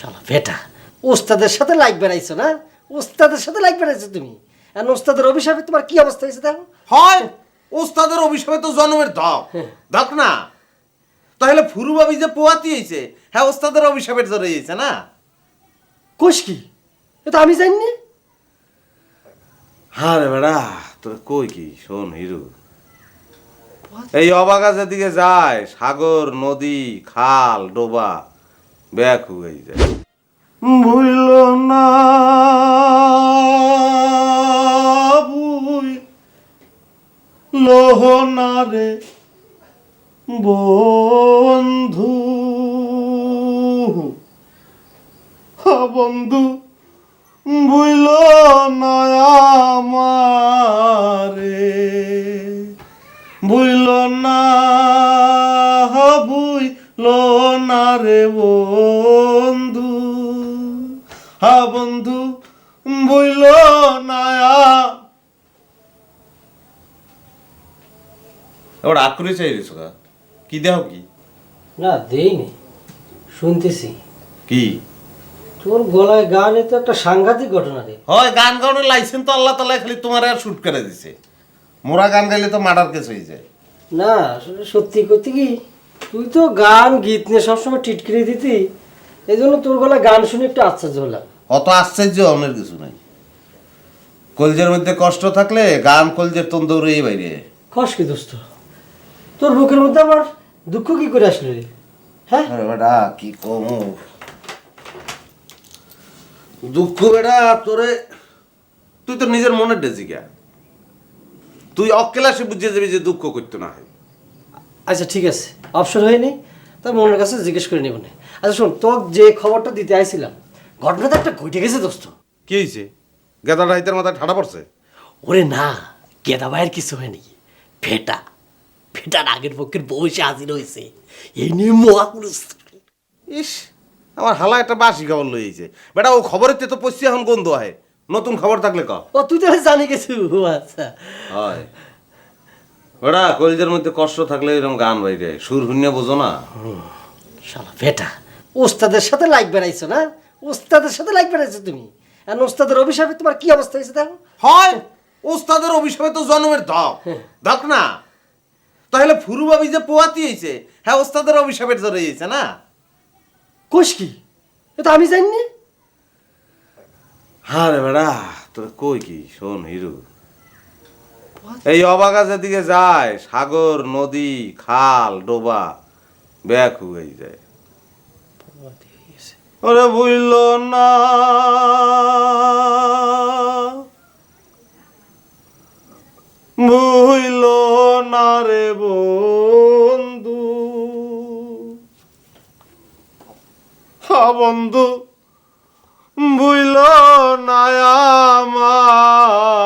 শালা বেটা, ওস্তাদের সাথে লাইক বেড়াইছো না? ওস্তাদের সাথে লাইক বেড়াইছো তুমি। আর ওস্তাদের অভিশাপে তোমার কি অবস্থা হয়েছে দেখো। হয় ওস্তাদের অভিশাপে তো জন্মের ধক ধক না, তাহলে ফুরুবাবি যে পোয়াতি হয়েছে, হ্যাঁ ওস্তাদের অভিশাপের জড়ে হয়েছে না। কোষ কি? এটা আমি জানি না। হ্যাঁ রে বেড়া, তোর কই কি শোন হিরু, এই অবাগা যেদিকে যায় সাগর নদী খাল ডোবা ব্যাক হয়ে যায়। ভুইল না ভুই লোহনা রে বন্ধু, বন্ধু ভুইল না আমারে, ভুইল না ভুইল না রে বন্ধু, বন্ধু ভুইল না। এবার আকুরি চাই রে সোকা, কি দেহ কি? না দেইনি, শুনতেছি। কি তোর গলায় গানে তো একটা সাংঘাতিক ঘটনা রে। হয় গান গাওয়ানোর লাইসেন্স তো আল্লাহ তাআলা খালি তোমার আর শুট করে দিছে, মোরা গান গাইলে তো মার্ডার কেস হয়ে যায়। না আসলে সত্যি করতে কি, তুই তো গান গীত নিয়ে সবসময় টিটকিরি দিতি, এই জন্য তোর গলায় গান শুনে একটু আশ্চর্য হলাম। অত আশ্চর্য অনেক কিছু নাই, কলজের মধ্যে কষ্ট থাকলে গান কলজের তন্দুরেই বাইরে। কস কি দোস্ত, তোর বুকের মধ্যে আবার দুঃখ কি করে আসলো রে? হ্যাঁ আরে বেটা কি কম দুঃখ বেটা তোরে, তুই তো নিজের মনের ডেজিকা, তুই অকেলাসে বুঝিয়ে যাবি যে দুঃখ করতে না হয়। আচ্ছা ঠিক আছে, অপশন হয়নি, তার মনের কাছে জিজ্ঞেস করে নেব না। আচ্ছা শোন, তোর যে খবরটা দিতে আইছিলাম, ঘটনাটা একটা ঘটে গেছে দোস্ত। কি হয়েছে? গেদা রাইতের মাথায় ঠাডা পড়ছে? ওরে না, গেদা ভাইয়ের কিছু হয়নি, ফেটা ফেটার আগের পক্ষের বয়সে হাজির হয়েছে, এই নিয়ে মহাপুরুষ। ইস, আমার হালা একটা বাসি খবর লইছে বেটা, ও খবরের তো পড়ছি এখন গন্ধ হয়, নতুন খবর থাকলে ক। ও তুই তাহলে জানি গেছু? আচ্ছা হয় বেটা, কলজের মধ্যে কষ্ট থাকলে এরকম গান বাইরে সুর শুনিয়ে বোঝো না। শালা বেটা, ওস্তাদের সাথে লাইক বেড়াইছো না? ওস্তাদের সাথে লাইক বেড়াইছো তুমি। আর ওস্তাদের অভিশাপে তোমার কি অবস্থা হয়েছে দেখো। হয় ওস্তাদের অভিশাপে তো জন্মের ধক ধক না, তাহলে ফুরুবাবি যে পোয়াতি হয়েছে, হ্যাঁ ওস্তাদের অভিশাপের জড়ে হয়েছে না। কোষ কি? এটা আমি জানি না। হ্যাঁ রে বেড়া, তোর কই কি শোন হিরু, এই অবাগা যেদিকে যায় সাগর নদী খাল ডোবা ব্যাক হয়ে যায়। ওরে ভুইল না ভুইল না রে বন্ধু, বন্ধু ভুইল না আমারে,